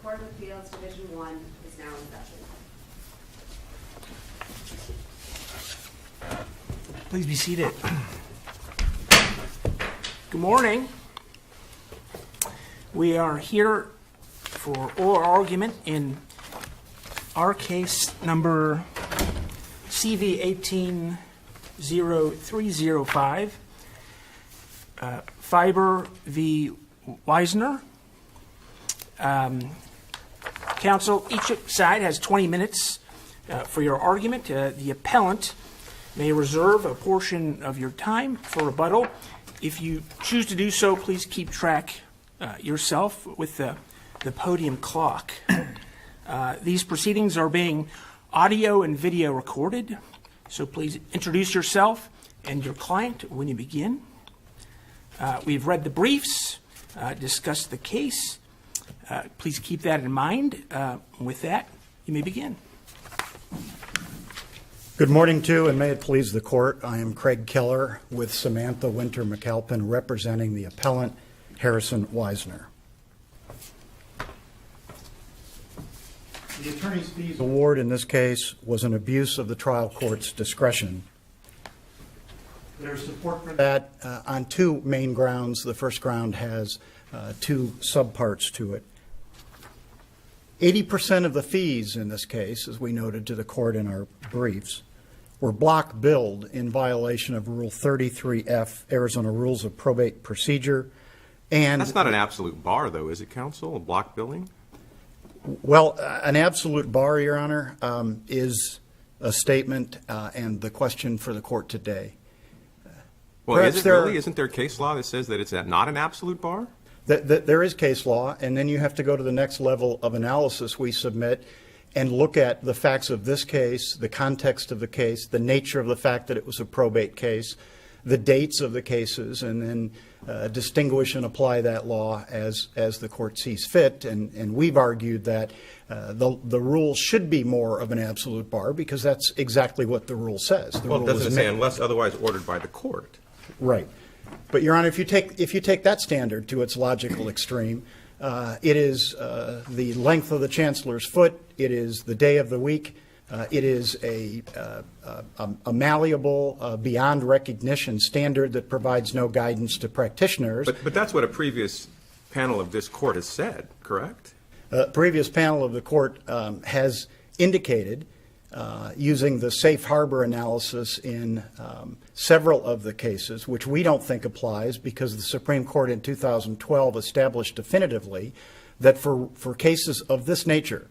Court of Appeals, Division 1 is now in session. Please be seated. Good morning. We are here for oral argument in our case number CV18 0305, Fieber v. Weisner. Counsel, each side has 20 minutes for your argument. The appellant may reserve a portion of your time for rebuttal. If you choose to do so, please keep track yourself with the podium clock. These proceedings are being audio and video recorded, so please introduce yourself and your client when you begin. We've read the briefs, discussed the case. Please keep that in mind. With that, you may begin. Good morning to, and may it please the court. I am Craig Keller with Samantha Winter McAlpin representing the appellant Harrison Weisner. The attorney's fees award in this case was an abuse of the trial court's discretion. There's support for that on two main grounds. The first ground has two subparts to it. 80% of the fees in this case, as we noted to the court in our briefs, were block billed in violation of Rule 33F, Arizona Rules of Probate Procedure. And that's not an absolute bar, though, is it, counsel? A block billing? Well, an absolute bar, Your Honor, is a statement and the question for the court today. Well, is it really? Isn't there case law that says that it's not an absolute bar? There is case law, and then you have to go to the next level of analysis we submit and look at the facts of this case, the context of the case, the nature of the fact that it was a probate case, the dates of the cases, and then distinguish and apply that law as the court sees fit. And we've argued that the rule should be more of an absolute bar because that's exactly what the rule says. Well, doesn't it say unless otherwise ordered by the court? Right. But, Your Honor, if you take that standard to its logical extreme, it is the length of the chancellor's foot. It is the day of the week. It is a malleable, beyond recognition standard that provides no guidance to practitioners. But that's what a previous panel of this court has said, correct? Previous panel of the court has indicated, using the safe harbor analysis in several of the cases, which we don't think applies because the Supreme Court in 2012 established definitively that for cases of this nature,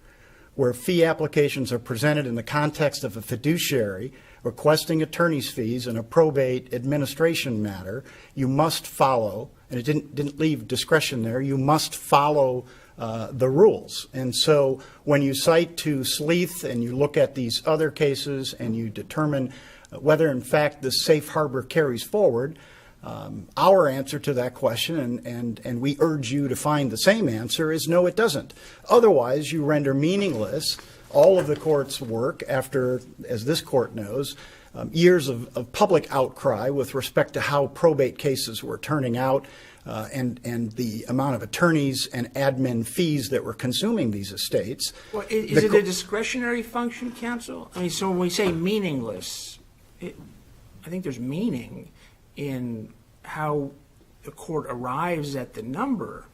where fee applications are presented in the context of a fiduciary requesting attorney's fees in a probate administration matter, you must follow, and it didn't leave discretion there, you must follow the rules. And so when you cite to Sleeth and you look at these other cases and you determine whether in fact the safe harbor carries forward, our answer to that question, and we urge you to find the same answer, is no, it doesn't. Otherwise, you render meaningless all of the court's work after, as this court knows, years of public outcry with respect to how probate cases were turning out and the amount of attorneys and admin fees that were consuming these estates. Well, is it a discretionary function, counsel? I mean, so when we say meaningless, I think there's meaning in how the court arrives at the number.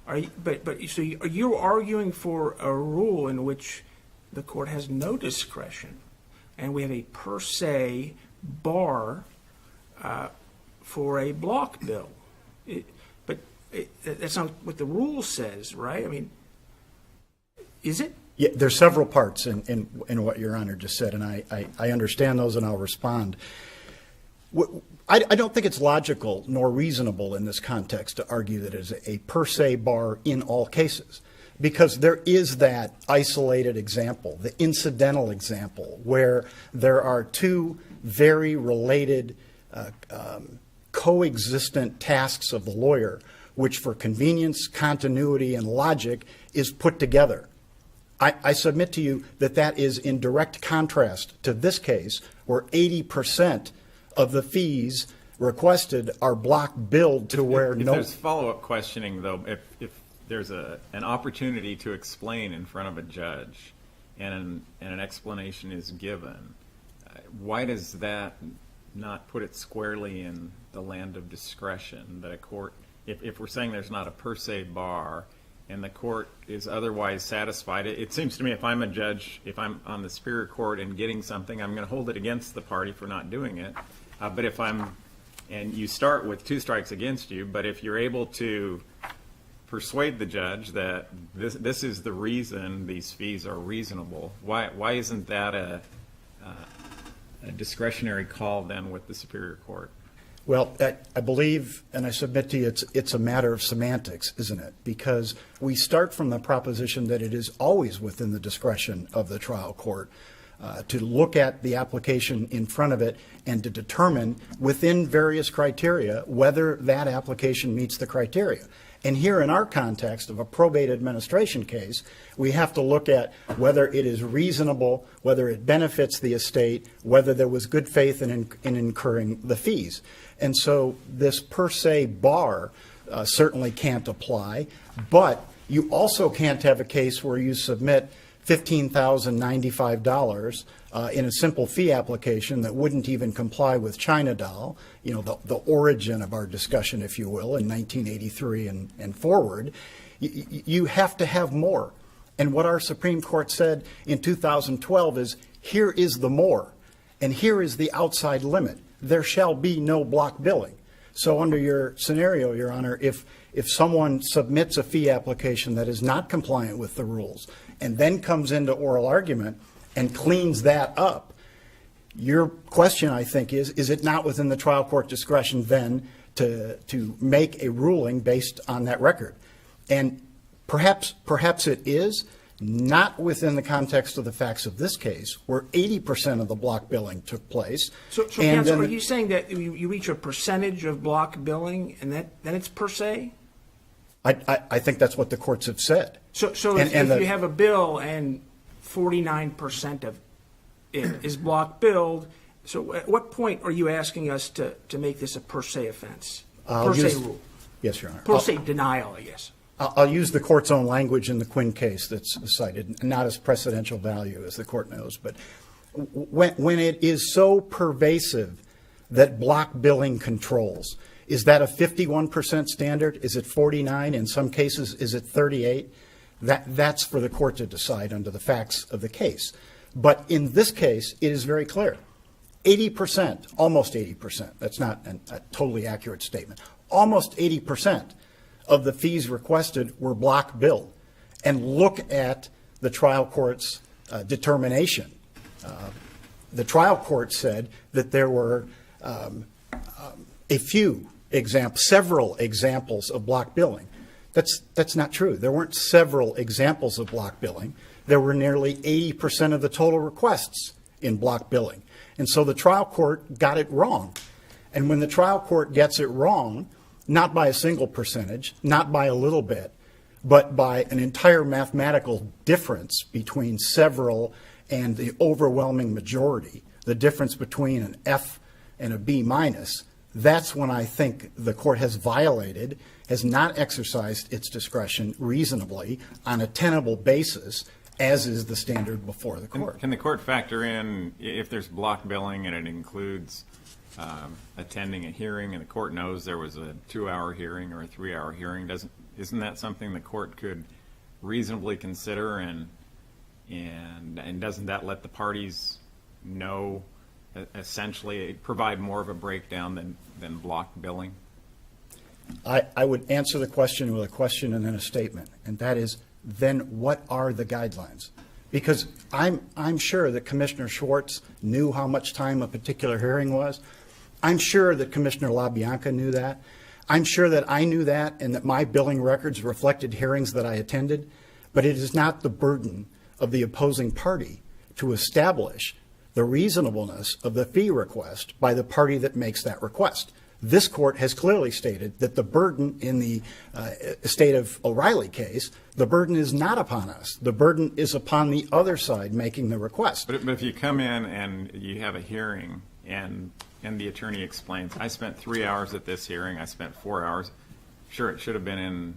So you're arguing for a rule in which the court has no discretion, and we have a per se bar for a block bill. That's not what the rule says, right? I mean, is it? Yeah, there's several parts in what Your Honor just said, and I understand those, and I'll respond. I don't think it's logical nor reasonable in this context to argue that it is a per se bar in all cases, because there is that isolated example, the incidental example, where there are two very related coexistent tasks of the lawyer, which for convenience, continuity, and logic is put together. I submit to you that that is in direct contrast to this case, where 80% of the fees requested are block billed to where if no. There's follow-up questioning, though. If there's an opportunity to explain in front of a judge, and an explanation is given, why does that not put it squarely in the land of discretion that a court, if we're saying there's not a per se bar and the court is otherwise satisfied, it seems to me if I'm a judge, if I'm on the Superior Court and getting something, I'm going to hold it against the party for not doing it. But if and you start with 2 strikes against you, but if you're able to persuade the judge that this is the reason these fees are reasonable, why isn't that a discretionary call then with the Superior Court? Well, I believe, and I submit to you, it's a matter of semantics, isn't it? Because we start from the proposition that it is always within the discretion of the trial court to look at the application in front of it and to determine within various criteria whether that application meets the criteria. And here in our context of a probate administration case, we have to look at whether it is reasonable, whether it benefits the estate, whether there was good faith in incurring the fees. And so this per se bar certainly can't apply, but you also can't have a case where you submit $15,095 in a simple fee application that wouldn't even comply with China Doll, you know, the origin of our discussion, if you will, in 1983 and forward. You have to have more. And what our Supreme Court said in 2012 is, here is the more, and here is the outside limit. There shall be no block billing. So under your scenario, Your Honor, if someone submits a fee application that is not compliant with the rules and then comes into oral argument and cleans that up, your question, I think, is it not within the trial court discretion then to make a ruling based on that record? And perhaps it is, not within the context of the facts of this case, where 80% of the block billing took place. So counsel, are you saying that you reach a percentage of block billing and then it's per se? I think that's what the courts have said. So if you have a bill and 49% of it is block billed, so at what point are you asking us to make this a per se offense? Per se rule? Yes, Your Honor. Per se denial, I guess. I'll use the court's own language in the Quinn case that's cited, not as precedential value, as the court knows, but when it is so pervasive that block billing controls, is that a 51% standard? Is it 49? In some cases, is it 38? That's for the court to decide under the facts of the case. But in this case, it is very clear. 80%, almost 80%, that's not a totally accurate statement, almost 80% of the fees requested were block billed. And look at the trial court's determination. The trial court said that there were several examples of block billing. That's not true. There weren't several examples of block billing. There were nearly 80% of the total requests in block billing. And so the trial court got it wrong. And when the trial court gets it wrong, not by a single percentage, not by a little bit, but by an entire mathematical difference between several and the overwhelming majority, the difference between an F and a B minus, that's when I think the court has violated, has not exercised its discretion reasonably on a tenable basis, as is the standard before the court. Can the court factor in, if there's block billing and it includes attending a hearing and the court knows there was a 2-hour hearing or a 3-hour hearing, isn't that something the court could reasonably consider, and doesn't that let the parties know, essentially provide more of a breakdown than block billing? I would answer the question with a question and then a statement, and that is, then what are the guidelines? Because I'm sure that Commissioner Schwartz knew how much time a particular hearing was. I'm sure that Commissioner LaBianca knew that. I'm sure that I knew that and that my billing records reflected hearings that I attended, but it is not the burden of the opposing party to establish the reasonableness of the fee request by the party that makes that request. This court has clearly stated that the burden in the Estate of O'Reilly case, the burden is not upon us. The burden is upon the other side making the request. But if you come in and you have a hearing and the attorney explains, I spent 3 hours at this hearing, I spent 4 hours, sure, it should have been in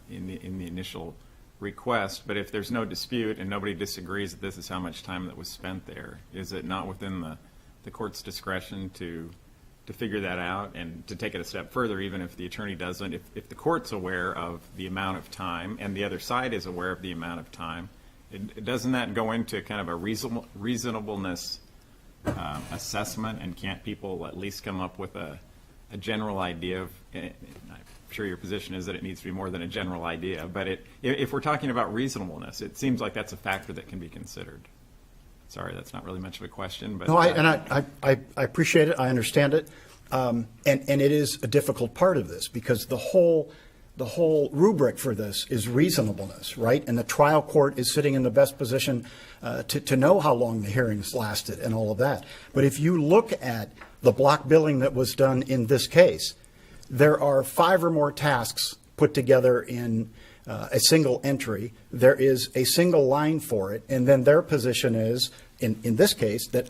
in the initial request. But if there's no dispute and nobody disagrees that this is how much time that was spent there, is it not within the court's discretion to figure that out and to take it a step further, even if the attorney doesn't? If the court's aware of the amount of time and the other side is aware of the amount of time, doesn't that go into kind of a reasonableness assessment, and can't people at least come up with a general idea of, I'm sure your position is that it needs to be more than a general idea, but if we're talking about reasonableness, it seems like that's a factor that can be considered. Sorry, that's not really much of a question, but... No, I appreciate it. I understand it. And it is a difficult part of this, because the whole rubric for this is reasonableness, right? And the trial court is sitting in the best position to know how long the hearings lasted and all of that. But if you look at the block billing that was done in this case, there are 5 or more tasks put together in a single entry. There is a single line for it, and then their position is, in this case, that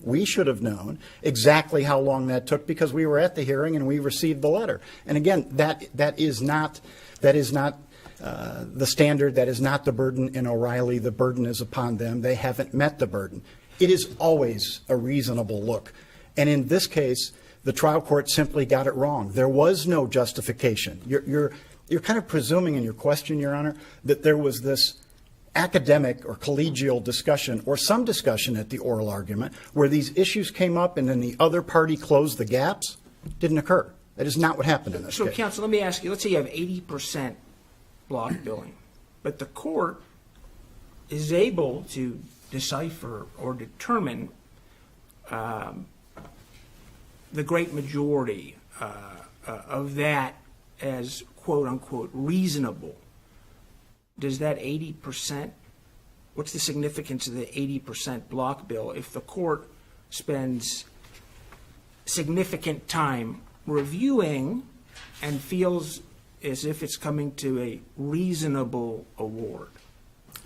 we should have known exactly how long that took, because we were at the hearing and we received the letter. And again, that is not the standard. That is not the burden in O'Reilly. The burden is upon them. They haven't met the burden. It is always a reasonable look. And in this case, the trial court simply got it wrong. There was no justification. You're kind of presuming in your question, Your Honor, that there was this academic or collegial discussion or some discussion at the oral argument where these issues came up and then the other party closed the gaps. Didn't occur. That is not what happened in this case. So, counsel, let me ask you, let's say you have 80% block billing, but the court is able to decipher or determine the great majority of that as quote-unquote reasonable. Does that 80%, what's the significance of the 80% block bill if the court spends significant time reviewing and feels as if it's coming to a reasonable award?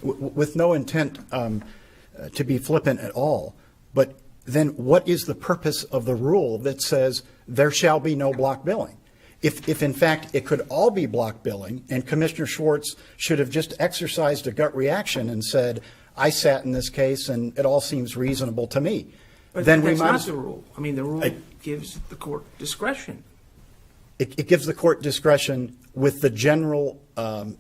With no intent to be flippant at all, but then what is the purpose of the rule that says there shall be no block billing? If in fact it could all be block billing, and Commissioner Schwartz should have just exercised a gut reaction and said, I sat in this case and it all seems reasonable to me. But then that's not the rule. I mean, the rule gives the court discretion. It gives the court discretion with the general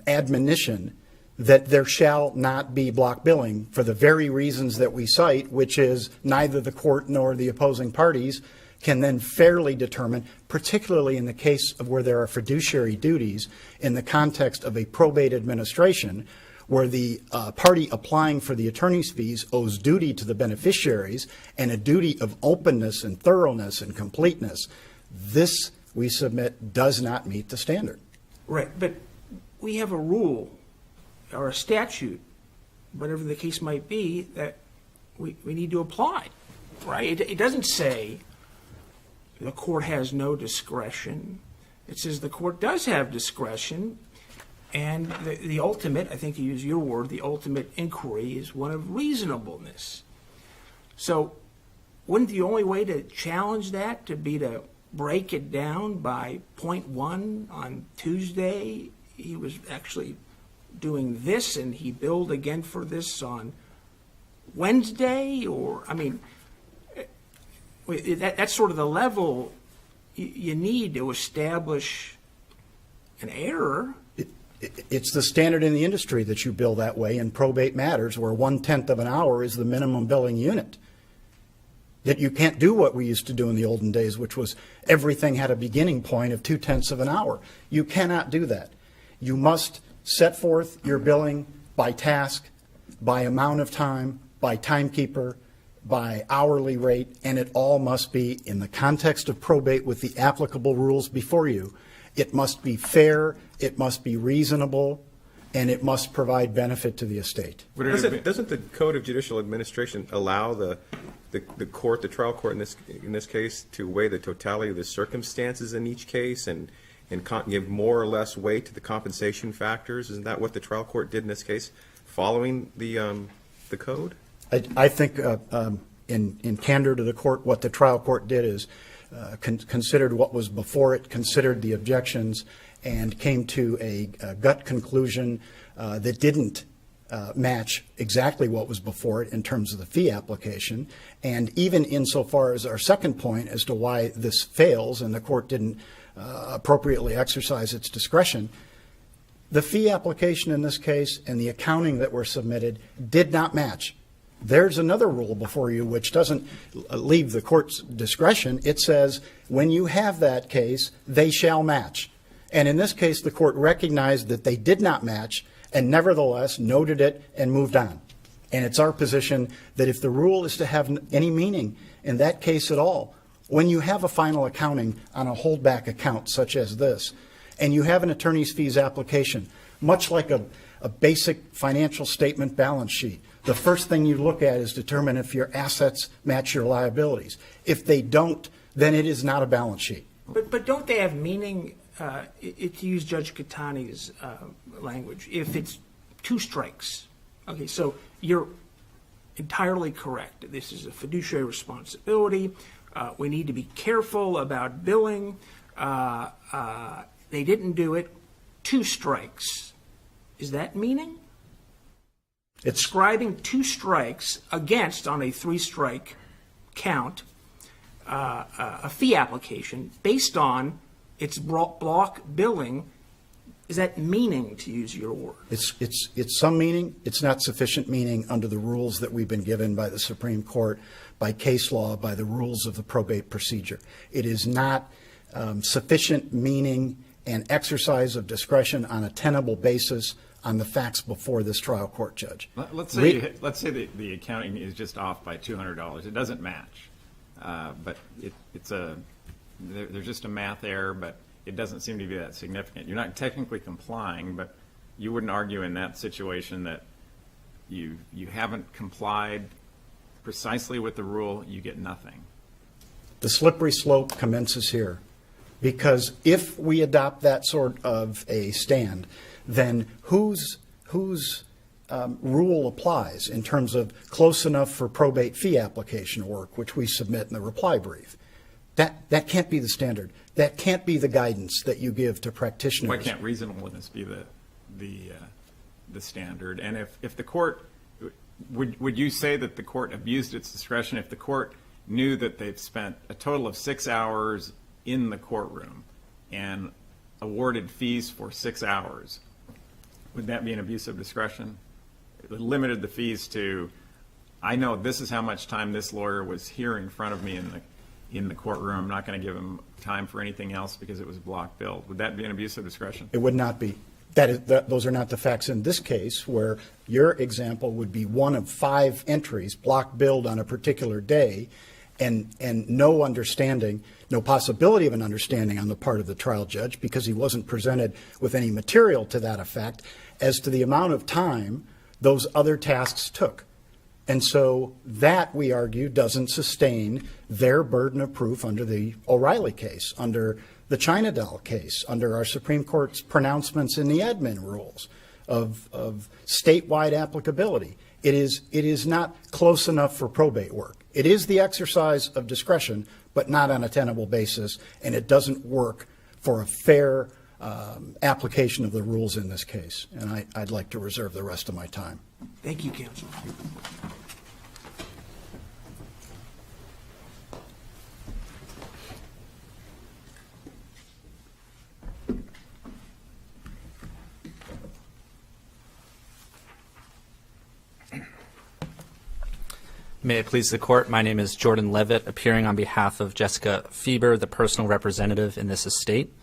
admonition that there shall not be block billing for the very reasons that we cite, which is neither the court nor the opposing parties can then fairly determine, particularly in the case of where there are fiduciary duties in the context of a probate administration, where the party applying for the attorney's fees owes duty to the beneficiaries and a duty of openness and thoroughness and completeness. This, we submit, does not meet the standard. Right, but we have a rule or a statute, whatever the case might be, that we need to apply, right? It doesn't say the court has no discretion. It says the court does have discretion, and the ultimate, I think to use your word, the ultimate inquiry is one of reasonableness. So wouldn't the only way to challenge that to be to break it down by 0.1 on Tuesday? He was actually doing this, and he billed again for this on Wednesday, or, I mean, that's sort of the level you need to establish an error. It's the standard in the industry that you bill that way in probate matters, where 1/10 of an hour is the minimum billing unit. That you can't do what we used to do in the olden days, which was everything had a beginning point of 2/10 of an hour. You cannot do that. You must set forth your billing by task, by amount of time, by timekeeper, by hourly rate, and it all must be in the context of probate with the applicable rules before you. It must be fair, it must be reasonable, and it must provide benefit to the estate. Doesn't the Code of Judicial Administration allow the court, the trial court in this case, to weigh the totality of the circumstances in each case and give more or less weight to the compensation factors? Isn't that what the trial court did in this case, following the code? I think, in candor to the court, what the trial court did is considered what was before it, considered the objections, and came to a gut conclusion that didn't match exactly what was before it in terms of the fee application. And even insofar as our second point as to why this fails and the court didn't appropriately exercise its discretion, the fee application in this case and the accounting that were submitted did not match. There's another rule before you which doesn't leave the court's discretion. It says when you have that case, they shall match. And in this case, the court recognized that they did not match and nevertheless noted it and moved on. And it's our position that if the rule is to have any meaning in that case at all, when you have a final accounting on a holdback account such as this, and you have an attorney's fees application, much like a basic financial statement balance sheet, the first thing you look at is determine if your assets match your liabilities. If they don't, then it is not a balance sheet. But don't they have meaning, to use Judge Catani's language, if it's two strikes? Okay, so you're entirely correct. This is a fiduciary responsibility. We need to be careful about billing. They didn't do it. Two strikes. Is that meaning? It's Ascribing two strikes against, on a three-strike count, a fee application based on its block billing. Is that meaning, to use your word? It's some meaning. It's not sufficient meaning under the rules that we've been given by the Supreme Court, by case law, by the rules of the probate procedure. It is not sufficient meaning and exercise of discretion on a tenable basis on the facts before this trial court judge. Let's say the accounting is just off by $200. It doesn't match, but there's just a math error, but it doesn't seem to be that significant. You're not technically complying, but you wouldn't argue in that situation that you haven't complied precisely with the rule, you get nothing. The slippery slope commences here, because if we adopt that sort of a stand, then whose rule applies in terms of close enough for probate fee application work, which we submit in the reply brief? That can't be the standard. That can't be the guidance that you give to practitioners. Why can't reasonableness be the standard? And if the court, would you say that the court abused its discretion if the court knew that they've spent a total of 6 hours in the courtroom and awarded fees for 6 hours? Would that be an abuse of discretion? It limited the fees to, I know this is how much time this lawyer was here in front of me in the courtroom. I'm not going to give him time for anything else because it was block billed. Would that be an abuse of discretion? It would not be. Those are not the facts in this case, where your example would be one of 5 entries block billed on a particular day, and no understanding, no possibility of an understanding on the part of the trial judge, because he wasn't presented with any material to that effect as to the amount of time those other tasks took. And so that, we argue, doesn't sustain their burden of proof under the O'Reilly case, under the China Doll case, under our Supreme Court's pronouncements in the admin rules of statewide applicability. It is not close enough for probate work. It is the exercise of discretion, but not on a tenable basis, and it doesn't work for a fair application of the rules in this case. And I'd like to reserve the rest of my time. Thank you, counsel. May it please the court, my name is Jordan Levitt, appearing on behalf of Jessica Fieber, the personal representative in this estate.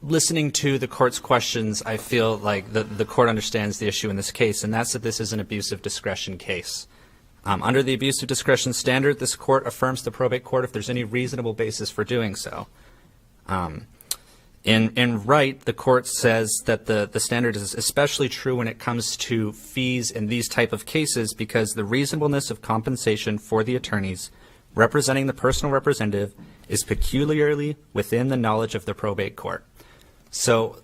Listening to the court's questions, I feel like the court understands the issue in this case, and that's that this is an abuse of discretion case. Under the abuse of discretion standard, this court affirms the probate court if there's any reasonable basis for doing so. In Wright, the court says that the standard is especially true when it comes to fees in these type of cases, because the reasonableness of compensation for the attorneys representing the personal representative is peculiarly within the knowledge of the probate court. So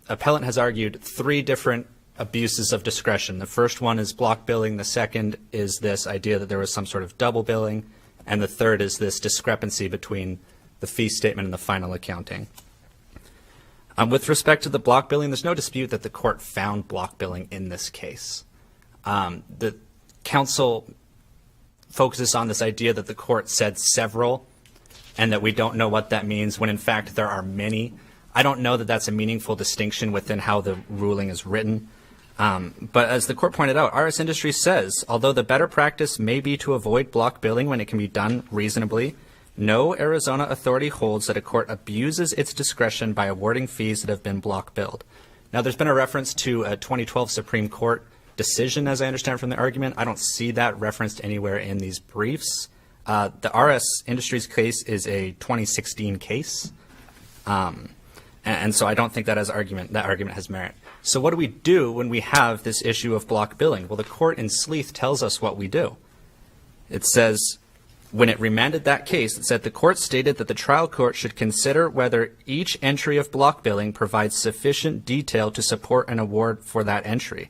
appellant has argued 3 different abuses of discretion. The first one is block billing. The second is this idea that there was some sort of double billing. And the third is this discrepancy between the fee statement and the final accounting. With respect to the block billing, there's no dispute that the court found block billing in this case. The counsel focuses on this idea that the court said several and that we don't know what that means when in fact there are many. I don't know that that's a meaningful distinction within how the ruling is written. But as the court pointed out, RS Industries says, although the better practice may be to avoid block billing when it can be done reasonably, no Arizona authority holds that a court abuses its discretion by awarding fees that have been block billed. Now, there's been a reference to a 2012 Supreme Court decision, as I understand from the argument. I don't see that referenced anywhere in these briefs. The RS Industries case is a 2016 case. And so I don't think that argument has merit. So what do we do when we have this issue of block billing? Well, the court in Sleeth tells us what we do. It says, when it remanded that case, it said the court stated that the trial court should consider whether each entry of block billing provides sufficient detail to support an award for that entry.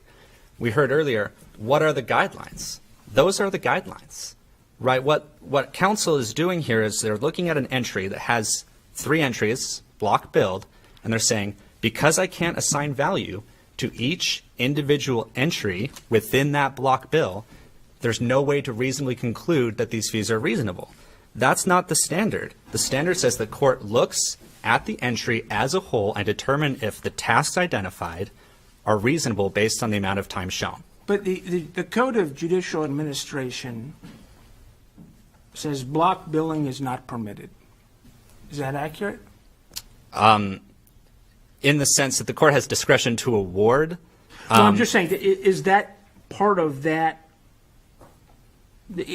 We heard earlier, what are the guidelines? Those are the guidelines, right? What counsel is doing here is they're looking at an entry that has 3 entries, block billed, and they're saying, because I can't assign value to each individual entry within that block bill, there's no way to reasonably conclude that these fees are reasonable. That's not the standard. The standard says the court looks at the entry as a whole and determine if the tasks identified are reasonable based on the amount of time shown. But the Code of Judicial Administration says block billing is not permitted. Is that accurate? In the sense that the court has discretion to award. No, I'm just saying, is that part of that?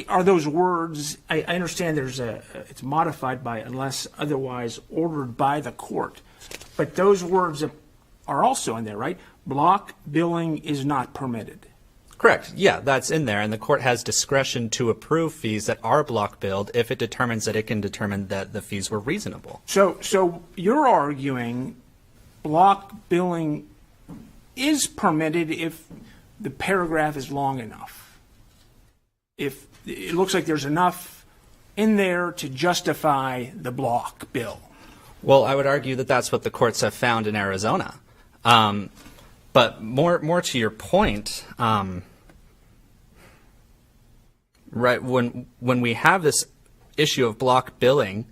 Are those words? I understand it's modified by unless otherwise ordered by the court, but those words are also in there, right? Block billing is not permitted. Correct. Yeah, that's in there, and the court has discretion to approve fees that are block billed if it determines that it can determine that the fees were reasonable. So you're arguing block billing is permitted if the paragraph is long enough. If it looks like there's enough in there to justify the block bill. Well, I would argue that that's what the courts have found in Arizona. But more to your point, right? When we have this issue of block billing,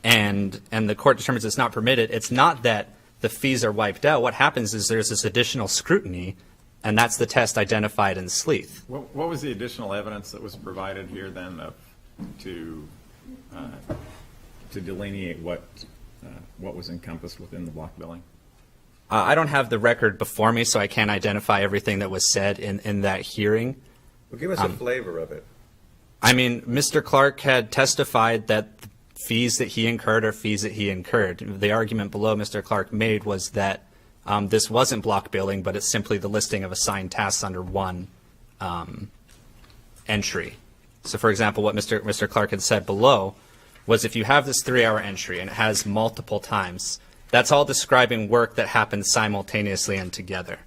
and the court determines it's not permitted, it's not that the fees are wiped out. What happens is there's this additional scrutiny, and that's the test identified in Sleeth. What was the additional evidence that was provided here then to delineate what was encompassed within the block billing? I don't have the record before me, so I can't identify everything that was said in that hearing. Well, give us a flavor of it. I mean, Mr. Clark had testified that the fees that he incurred are fees that he incurred. The argument below Mr. Clark made was that this wasn't block billing, but it's simply the listing of assigned tasks under one entry. So, for example, what Mr. Clark had said below was if you have this 3-hour entry and it has multiple times, that's all describing work that happens simultaneously and together.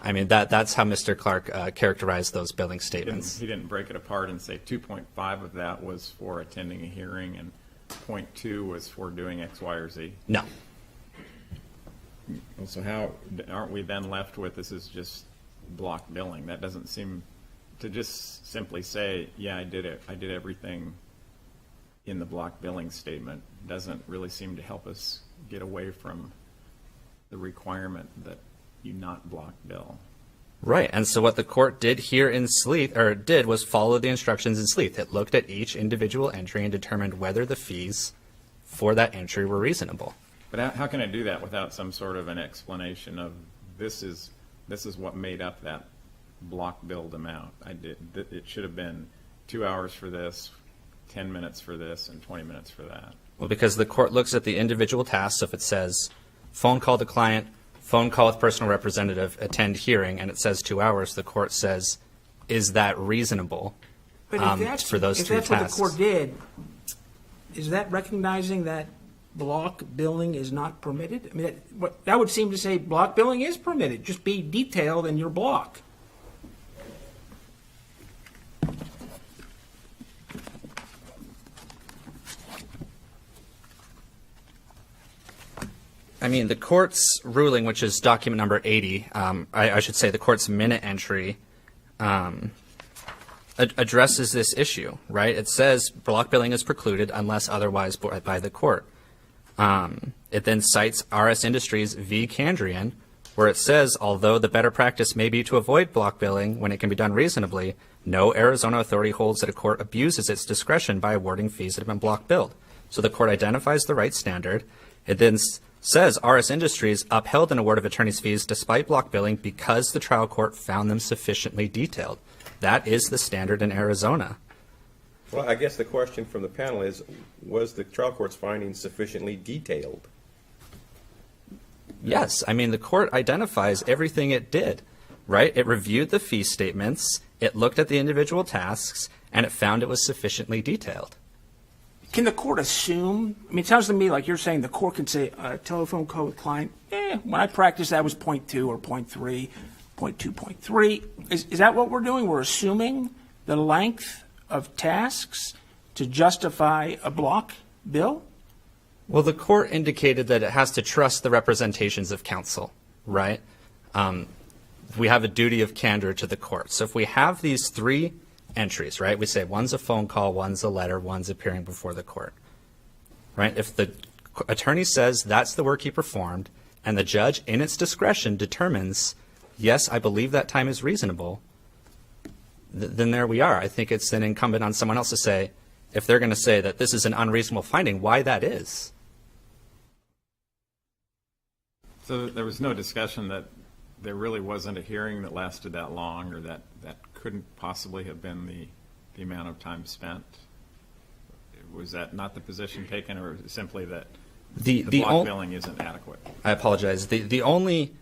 I mean, that's how Mr. Clark characterized those billing statements. He didn't break it apart and say 2.5 of that was for attending a hearing and 0.2 was for doing X, Y, or Z. No. So how aren't we then left with this is just block billing? That doesn't seem to just simply say, yeah, I did it. I did everything in the block billing statement. Doesn't really seem to help us get away from the requirement that you not block bill. Right, and so what the court did here in Sleeth, or did, was follow the instructions in Sleeth. It looked at each individual entry and determined whether the fees for that entry were reasonable. But how can I do that without some sort of an explanation of this is what made up that block billed amount? It should have been 2 hours for this, 10 minutes for this, and 20 minutes for that. Well, because the court looks at the individual tasks. So if it says phone call to client, phone call with personal representative, attend hearing, and it says 2 hours, the court says, is that reasonable for those 3 tasks? If that's what the court did, is that recognizing that block billing is not permitted? I mean, that would seem to say block billing is permitted. Just be detailed in your block. I mean, the court's ruling, which is document number 80, I should say the court's minute entry, addresses this issue, right? It says block billing is precluded unless otherwise by the court. It then cites RS Industries v. Candrian, where it says, although the better practice may be to avoid block billing when it can be done reasonably, no Arizona authority holds that a court abuses its discretion by awarding fees that have been block billed. So the court identifies the right standard. It then says RS Industries upheld an award of attorney's fees despite block billing because the trial court found them sufficiently detailed. That is the standard in Arizona. Well, I guess the question from the panel is, was the trial court's findings sufficiently detailed? Yes, I mean, the court identifies everything it did, right? It reviewed the fee statements, it looked at the individual tasks, and it found it was sufficiently detailed. Can the court assume? I mean, it sounds to me like you're saying the court can say, telephone call with client, when I practiced that was 0.2 or 0.3, 0.2, 0.3. Is that what we're doing? We're assuming the length of tasks to justify a block bill? Well, the court indicated that it has to trust the representations of counsel, right? We have a duty of candor to the court. So if we have these three entries, right, we say one's a phone call, one's a letter, one's appearing before the court, right? If the attorney says that's the work he performed and the judge in its discretion determines, yes, I believe that time is reasonable, then there we are. I think it's then incumbent on someone else to say, if they're going to say that this is an unreasonable finding, why that is. So there was no discussion that there really wasn't a hearing that lasted that long, or that couldn't possibly have been the amount of time spent? Was that not the position taken, or simply that the block billing isn't adequate? I apologize. The only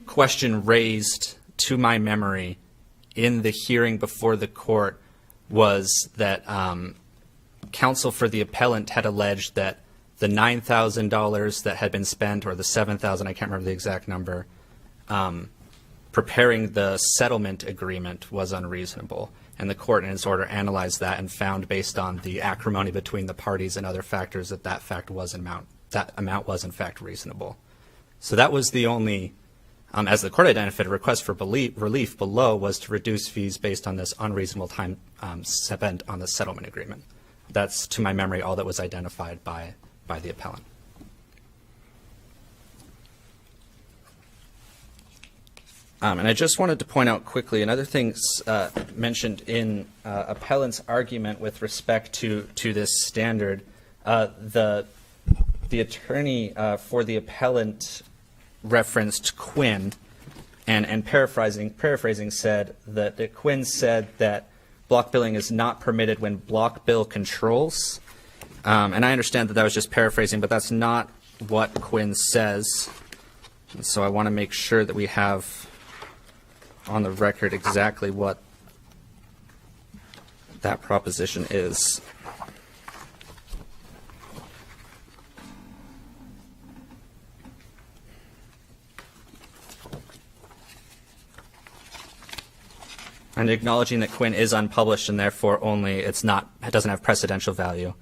question raised to my memory in the hearing before the court was that counsel for the appellant had alleged that the $9,000 that had been spent, or the $7,000, I can't remember the exact number, preparing the settlement agreement was unreasonable. And the court in its order analyzed that and found, based on the acrimony between the parties and other factors, that that amount was in fact reasonable. So that was the only, as the court identified, a request for relief below was to reduce fees based on this unreasonable time spent on the settlement agreement. That's, to my memory, all that was identified by the appellant. And I just wanted to point out quickly another thing mentioned in appellant's argument with respect to this standard. The attorney for the appellant referenced Quinn, and paraphrasing said that Quinn said that block billing is not permitted when block bill controls. And I understand that was just paraphrasing, but that's not what Quinn says. And so I want to make sure that we have on the record exactly what that proposition is. And acknowledging that Quinn is unpublished and therefore it doesn't have precedential value.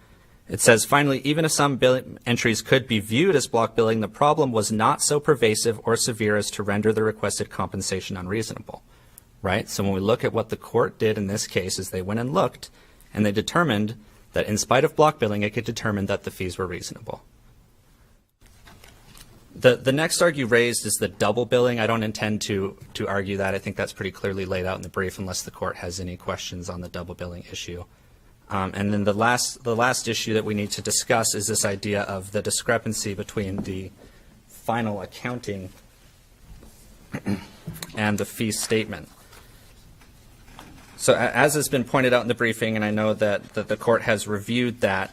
It says, finally, even if some billing entries could be viewed as block billing, the problem was not so pervasive or severe as to render the requested compensation unreasonable, right? So when we look at what the court did in this case, is they went and looked, and they determined that in spite of block billing, it could determine that the fees were reasonable. The next argue raised is the double billing. I don't intend to argue that. I think that's pretty clearly laid out in the brief, unless the court has any questions on the double billing issue. And then the last issue that we need to discuss is this idea of the discrepancy between the final accounting and the fee statement. So as has been pointed out in the briefing, and I know that the court has reviewed that,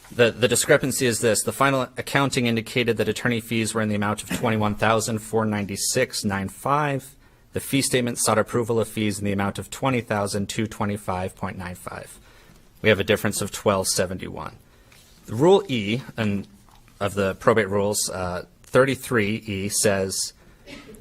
the discrepancy is this. The final accounting indicated that attorney fees were in the amount of $21,496.95. The fee statement sought approval of fees in the amount of $20,225.95. We have a difference of $1,271. The Rule E of the probate rules, 33E, says,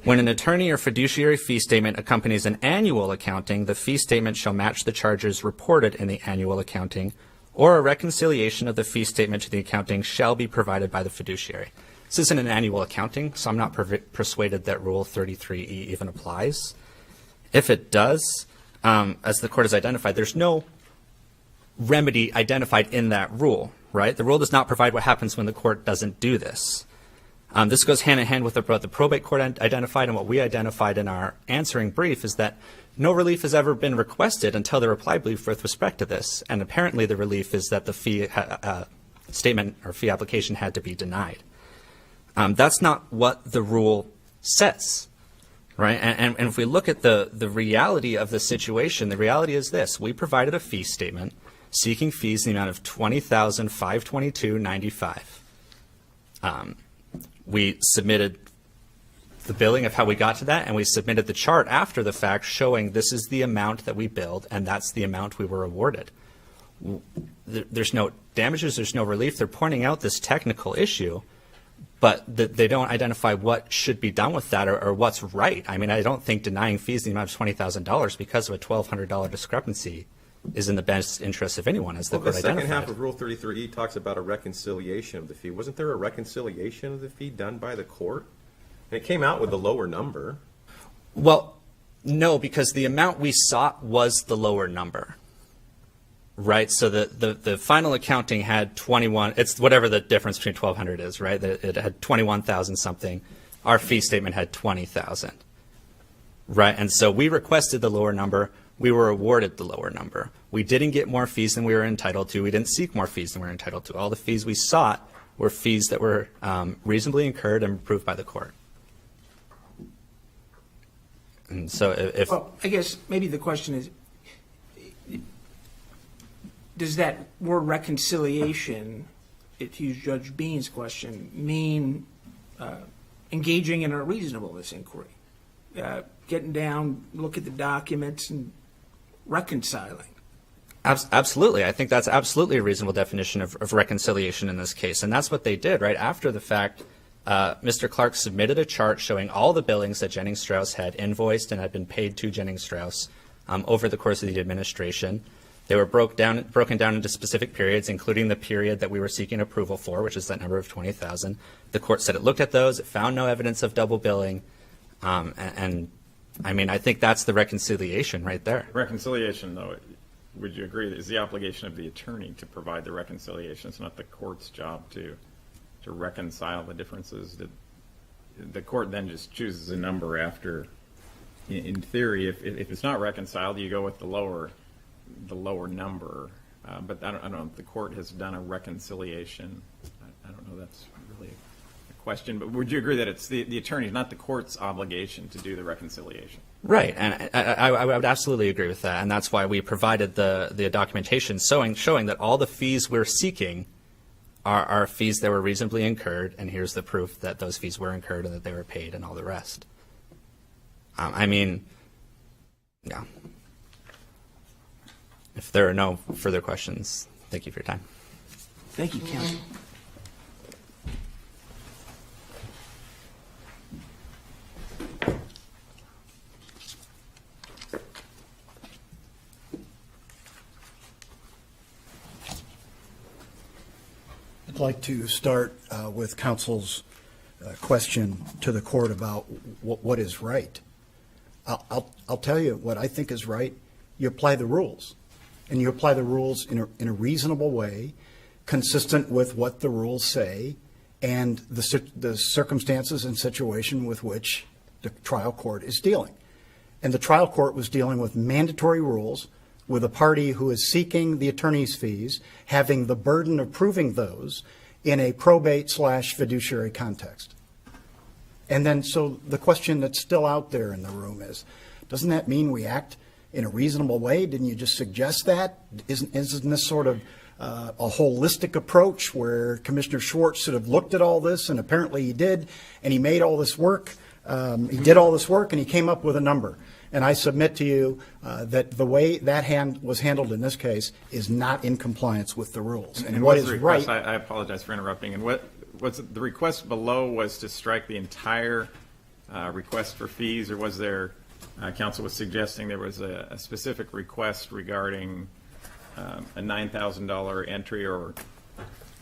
when an attorney or fiduciary fee statement accompanies an annual accounting, the fee statement shall match the charges reported in the annual accounting, or a reconciliation of the fee statement to the accounting shall be provided by the fiduciary. This isn't an annual accounting, so I'm not persuaded that Rule 33E even applies. If it does, as the court has identified, there's no remedy identified in that rule, right? The rule does not provide what happens when the court doesn't do this. This goes hand in hand with what the probate court identified, and what we identified in our answering brief is that no relief has ever been requested until the reply brief with respect to this. And apparently the relief is that the fee statement or fee application had to be denied. That's not what the rule says, right? And if we look at the reality of the situation, the reality is this. We provided a fee statement seeking fees in the amount of $20,522.95. We submitted the billing of how we got to that, and we submitted the chart after the fact showing this is the amount that we billed, and that's the amount we were awarded. There's no damages, there's no relief. They're pointing out this technical issue, but they don't identify what should be done with that or what's right. I mean, I don't think denying fees in the amount of $20,000 because of a $1,200 discrepancy is in the best interest of anyone, as the court identified. The second half of Rule 33E talks about a reconciliation of the fee. Wasn't there a reconciliation of the fee done by the court? And it came out with the lower number. Well, no, because the amount we sought was the lower number, right? So the final accounting had 21. It's whatever the difference between 1,200 is, right? It had 21,000 something. Our fee statement had 20,000, right? And so we requested the lower number. We were awarded the lower number. We didn't get more fees than we were entitled to. We didn't seek more fees than we were entitled to. All the fees we sought were fees that were reasonably incurred and approved by the court. And so if... Well, I guess maybe the question is, does that word reconciliation, to use Judge Bean's question, mean engaging in a reasonableness inquiry? Getting down, look at the documents and reconciling. Absolutely. I think that's absolutely a reasonable definition of reconciliation in this case. And that's what they did, right? After the fact, Mr. Clark submitted a chart showing all the billings that Jennings Strauss had invoiced and had been paid to Jennings Strauss over the course of the administration. They were broken down into specific periods, including the period that we were seeking approval for, which is that number of 20,000. The court said it looked at those, it found no evidence of double billing, and I mean, I think that's the reconciliation right there. Reconciliation, though, would you agree, is the obligation of the attorney to provide the reconciliation? It's not the court's job to reconcile the differences. The court then just chooses a number after, in theory, if it's not reconciled, you go with the lower number. But I don't know if the court has done a reconciliation. I don't know, that's really a question. But would you agree that it's the attorney, not the court's obligation to do the reconciliation? Right, and I would absolutely agree with that, and that's why we provided the documentation showing that all the fees we're seeking are fees that were reasonably incurred, and here's the proof that those fees were incurred and that they were paid and all the rest. I mean, yeah. If there are no further questions, thank you for your time. Thank you, counsel. I'd like to start with counsel's question to the court about what is right. I'll tell you what I think is right. You apply the rules, and you apply the rules in a reasonable way, consistent with what the rules say, and the circumstances and situation with which the trial court is dealing. And the trial court was dealing with mandatory rules, with a party who is seeking the attorney's fees having the burden of proving those in a probate/fiduciary context. And then so the question that's still out there in the room is, doesn't that mean we act in a reasonable way? Didn't you just suggest that? Isn't this sort of a holistic approach where Commissioner Schwartz should have looked at all this, and apparently he did, and he made all this work, he did all this work, and he came up with a number. And I submit to you that the way that was handled in this case is not in compliance with the rules. And what is right... I apologize for interrupting. And what was the request below was to strike the entire request for fees, or was there, counsel was suggesting there was a specific request regarding a $9,000 entry, or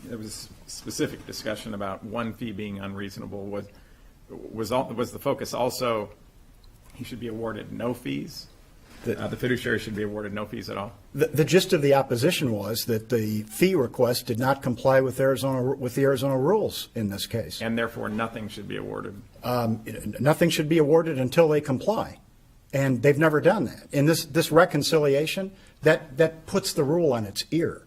there was specific discussion about one fee being unreasonable. Was the focus also he should be awarded no fees? The fiduciary should be awarded no fees at all? The gist of the opposition was that the fee request did not comply with the Arizona rules in this case. And therefore nothing should be awarded? Nothing should be awarded until they comply. And they've never done that. In this reconciliation, that puts the rule on its ear.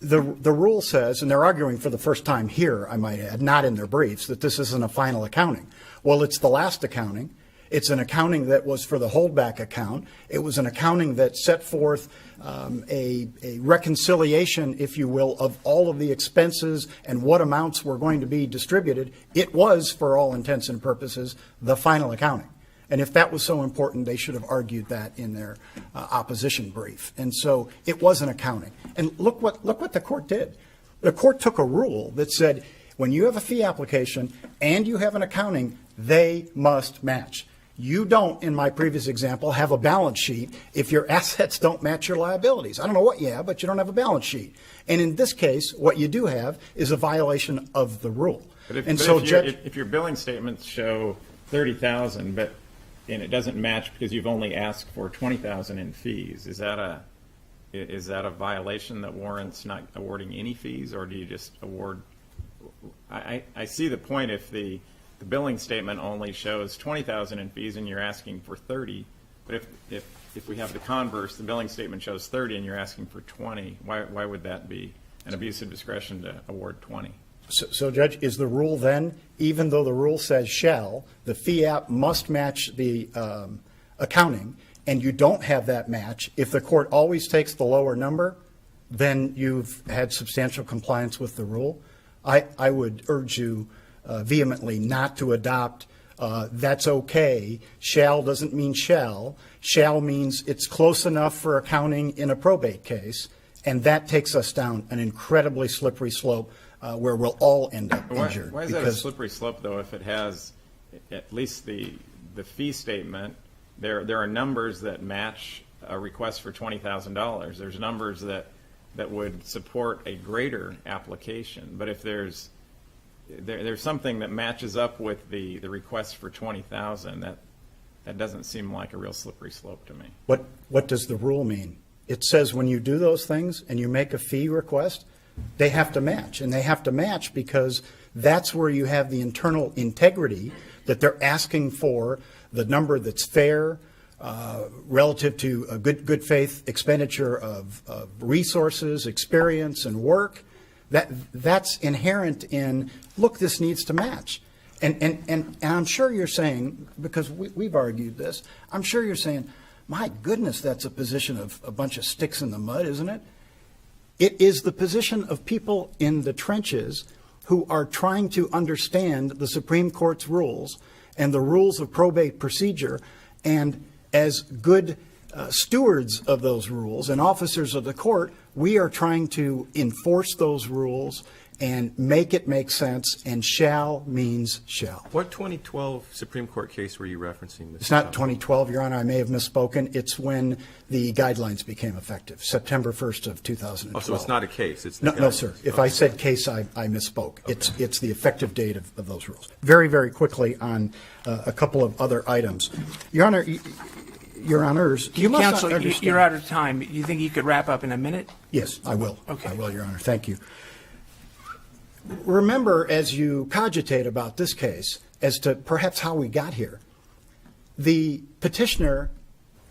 The rule says, and they're arguing for the first time here, I might add, not in their briefs, that this isn't a final accounting. Well, it's the last accounting. It's an accounting that was for the holdback account. It was an accounting that set forth a reconciliation, if you will, of all of the expenses and what amounts were going to be distributed. It was, for all intents and purposes, the final accounting. And if that was so important, they should have argued that in their opposition brief. And so it was an accounting. And look what the court did. The court took a rule that said when you have a fee application and you have an accounting, they must match. You don't, in my previous example, have a balance sheet if your assets don't match your liabilities. I don't know what you have, but you don't have a balance sheet. And in this case, what you do have is a violation of the rule. But if your billing statements show $30,000, and it doesn't match because you've only asked for $20,000 in fees, is that a violation that warrants not awarding any fees, or do you just award? I see the point if the billing statement only shows $20,000 in fees and you're asking for 30, but if we have the converse, the billing statement shows 30 and you're asking for 20, why would that be an abuse of discretion to award 20? So, Judge, is the rule then, even though the rule says shall, the fee app must match the accounting, and you don't have that match, if the court always takes the lower number, then you've had substantial compliance with the rule? I would urge you vehemently not to adopt that's okay. Shall doesn't mean shall. Shall means it's close enough for accounting in a probate case, and that takes us down an incredibly slippery slope where we'll all end up injured. Why is that a slippery slope, though, if it has at least the fee statement? There are numbers that match a request for $20,000. There's numbers that would support a greater application. But if there's something that matches up with the request for $20,000, that doesn't seem like a real slippery slope to me. What does the rule mean? It says when you do those things and you make a fee request, they have to match. And they have to match because that's where you have the internal integrity that they're asking for, the number that's fair relative to a good faith expenditure of resources, experience, and work. That's inherent in, look, this needs to match. And I'm sure you're saying, because we've argued this, I'm sure you're saying, my goodness, that's a position of a bunch of sticks in the mud, isn't it? It is the position of people in the trenches who are trying to understand the Supreme Court's rules and the rules of probate procedure, and as good stewards of those rules and officers of the court, we are trying to enforce those rules and make it make sense, and shall means shall. What 2012 Supreme Court case were you referencing? It's not 2012, Your Honor. I may have misspoken. It's when the guidelines became effective, September 1st of 2012. Oh, so it's not a case. It's the no, sir. If I said case, I misspoke. Okay. It's the effective date of those rules. Very, very quickly on a couple of other items. Your Honor, Your Honors, you must Counsel, understand. you're out of time. You think you could wrap up in a minute? Yes, I will. Okay. I will, Your Honor. Thank you. Remember, as you cogitate about this case, as to perhaps how we got here, the petitioner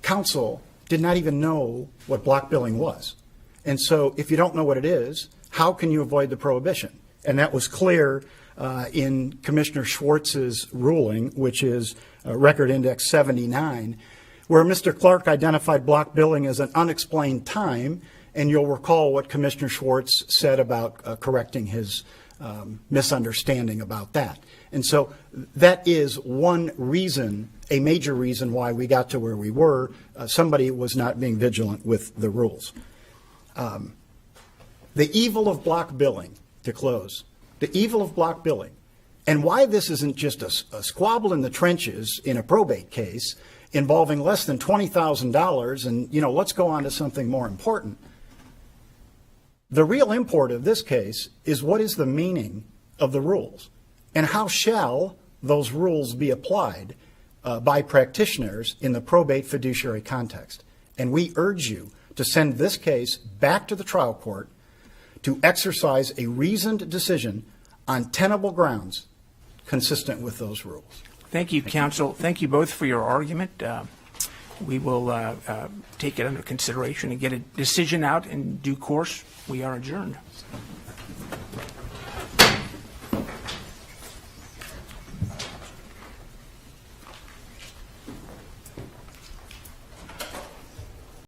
counsel did not even know what block billing was. And so if you don't know what it is, how can you avoid the prohibition? And that was clear in Commissioner Schwartz's ruling, which is Record Index 79, where Mr. Clark identified block billing as an unexplained time, and you'll recall what Commissioner Schwartz said about correcting his misunderstanding about that. And so that is one reason, a major reason why we got to where we were. Somebody was not being vigilant with the rules. The evil of block billing, to close, the evil of block billing, and why this isn't just a squabble in the trenches in a probate case involving less than $20,000, and, let's go on to something more important. The real import of this case is what is the meaning of the rules, and how shall those rules be applied by practitioners in the probate fiduciary context. And we urge you to send this case back to the trial court to exercise a reasoned decision on tenable grounds consistent with those rules. Thank you, counsel. Thank you both for your argument. We will take it under consideration and get a decision out in due course. We are adjourned.